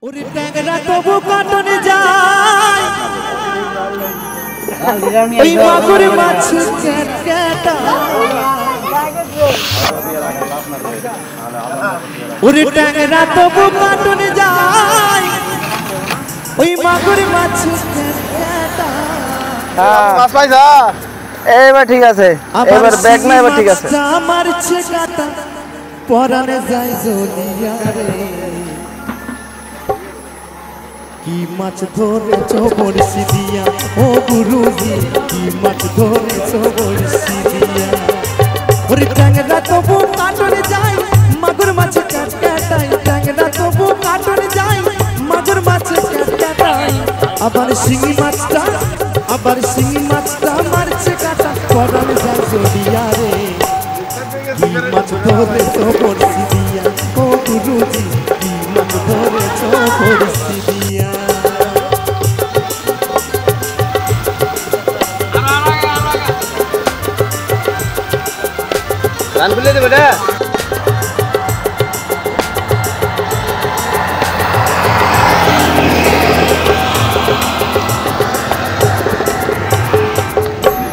ওরে ট্যাংরা তবু কাটনে যায় ওই মাগুর মাছ কেটা ওরে ট্যাংরা তবু কাটনে যায় ওই মাগুর মাছ কেটা মাছ পাইছা এবার ঠিক আছে এবার ব্যাগ না এবার ঠিক আছে আমার ছেকাটা পরানে যায় জলিয়া রে কি মাছ ধরেছো বড়শি দিয়া ও গুরুজি কি মাছ ধরেছো বড়শি দিয়া ওরে ট্যাংরা তবু কাটনে যায় মাগুর মাছ কাটাই ট্যাংরা তবু কাটনে যায় মাগুর মাছ কাটাই আবার শিঙি মাছটা মারছে কাটা পরানে যায় জলিয়া রে কি মাছ ধরেছো বড়শি দিয়া ও গুরুজি কি মাছ ধরেছো বড়শি দিয়া গান খুলে দেবে রে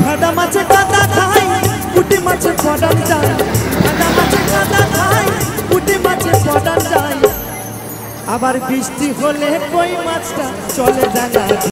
ভাদা মাছে কাদা খাই পুঁটি মাছে পড়ান যায় ভাদা মাছে কাদা খাই পুঁটি মাছে পড়ান যায় আবার বৃষ্টি হলে কই মাছটা চলে যায়